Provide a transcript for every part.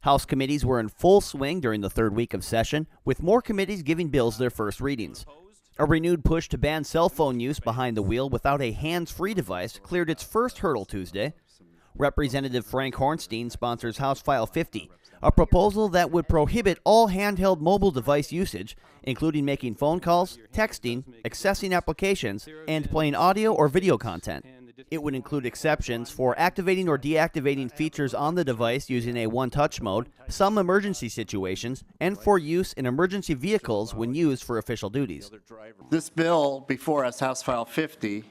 House committees were in full swing during the third week of session, with more committees giving bills their first readings. A renewed push to ban cell phone use behind the wheel without a hands-free device cleared its first hurdle Tuesday. Representative Frank Hornstein sponsors House File 50, a proposal that would prohibit all handheld mobile device usage, including making phone calls, texting, accessing applications, and playing audio or video content. It would include exceptions for activating or deactivating features on the device using a one-touch mode, some emergency situations, and for use in emergency vehicles when used for official duties. This bill before us, House File 50,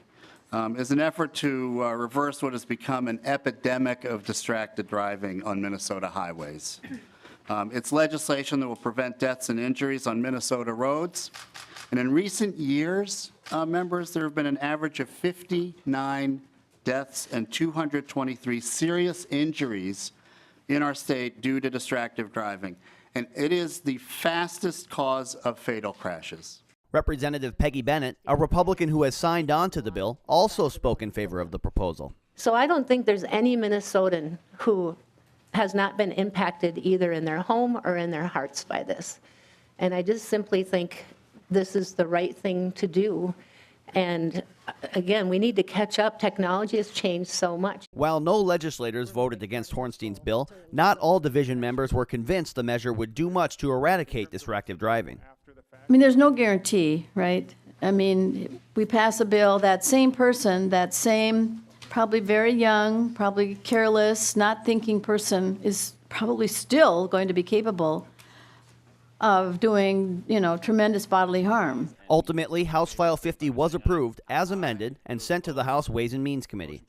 is an effort to reverse what has become an epidemic of distracted driving on Minnesota highways. It's legislation that will prevent deaths and injuries on Minnesota roads. And in recent years, members, there have been an average of 59 deaths and 223 serious injuries in our state due to distracted driving. And it is the fastest cause of fatal crashes. Representative Peggy Bennett, a Republican who has signed on to the bill, also spoke in favor of the proposal. So I don't think there's any Minnesotan who has not been impacted either in their home or in their hearts by this. And I just simply think this is the right thing to do. And again, we need to catch up. Technology has changed so much. While no legislators voted against Hornstein's bill, not all division members were convinced the measure would do much to eradicate distracted driving. I mean, there's no guarantee, right? I mean, we pass a bill, that same person, that same probably very young, probably careless, not thinking person is probably still going to be capable of doing, tremendous bodily harm. Ultimately, House File 50 was approved as amended and sent to the House Ways and Means Committee.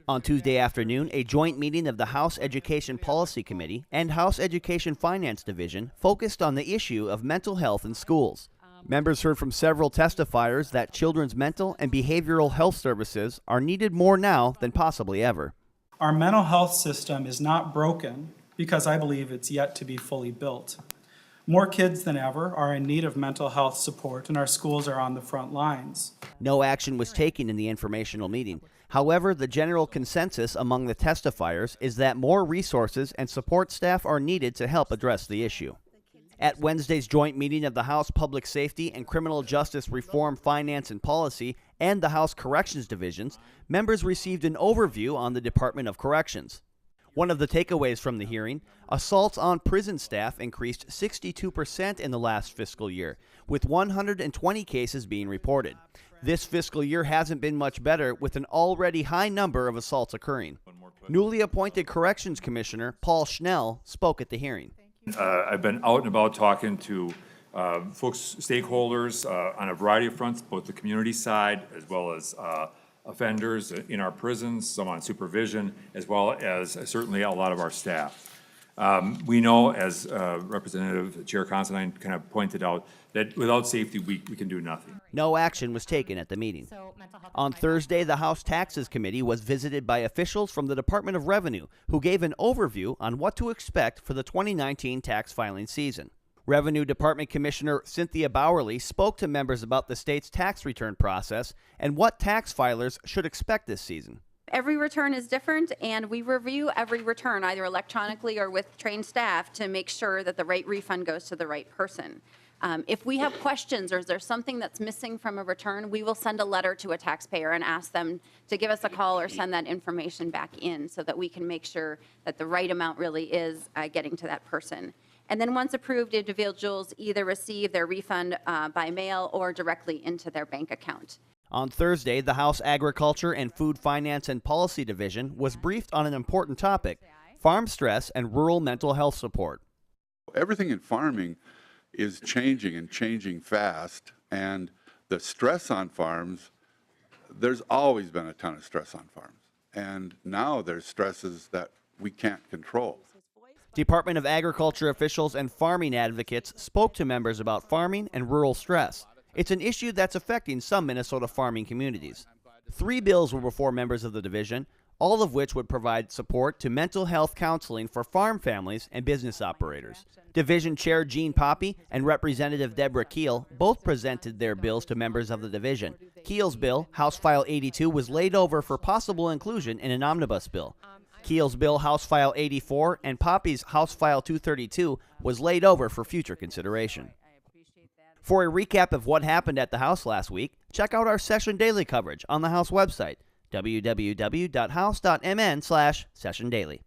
On Tuesday afternoon, a joint meeting of the House Education Policy Committee and House Education Finance Division focused on the issue of mental health in schools. Members heard from several testifiers that children's mental and behavioral health services are needed more now than possibly ever. Our mental health system is not broken because I believe it's yet to be fully built. More kids than ever are in need of mental health support, and our schools are on the front lines. No action was taken in the informational meeting. However, the general consensus among the testifiers is that more resources and support staff are needed to help address the issue. At Wednesday's joint meeting of the House Public Safety and Criminal Justice Reform, Finance and Policy and the House Corrections Divisions, members received an overview on the Department of Corrections. One of the takeaways from the hearing, assaults on prison staff increased 62% in the last fiscal year, with 120 cases being reported. This fiscal year hasn't been much better, with an already high number of assaults occurring. Newly appointed Corrections Commissioner Paul Schnell spoke at the hearing. I've been out and about talking to folks, stakeholders on a variety of fronts, both the community side as well as offenders in our prisons, some on supervision, as well as certainly a lot of our staff. We know, as Representative Chair Considine kind of pointed out, that without safety, we can do nothing. No action was taken at the meeting. On Thursday, the House Taxes Committee was visited by officials from the Department of Revenue, who gave an overview on what to expect for the 2019 tax filing season. Revenue Department Commissioner Cynthia Bowerly spoke to members about the state's tax return process and what tax filers should expect this season. Every return is different, and we review every return either electronically or with trained staff to make sure that the right refund goes to the right person. If we have questions or is there something that's missing from a return, we will send a letter to a taxpayer and ask them to give us a call or send that information back in so that we can make sure that the right amount really is getting to that person. And then once approved, individuals either receive their refund by mail or directly into their bank account. On Thursday, the House Agriculture and Food Finance and Policy Division was briefed on an important topic: farm stress and rural mental health support. Everything in farming is changing and changing fast, and the stress on farms, there's always been a ton of stress on farms, and now there's stresses that we can't control. Department of Agriculture officials and farming advocates spoke to members about farming and rural stress. It's an issue that's affecting some Minnesota farming communities. 3 bills were before members of the division, all of which would provide support to mental health counseling for farm families and business operators. Division Chair Gene Poppe and Representative Deborah Keel both presented their bills to members of the division. Keel's bill, House File 82, was laid over for possible inclusion in an omnibus bill. Keel's bill House File 84 and Poppy's House File 232 was laid over for future consideration. For a recap of what happened at the House last week, check out our Session Daily coverage on the House website, www.house.mn/sessiondaily.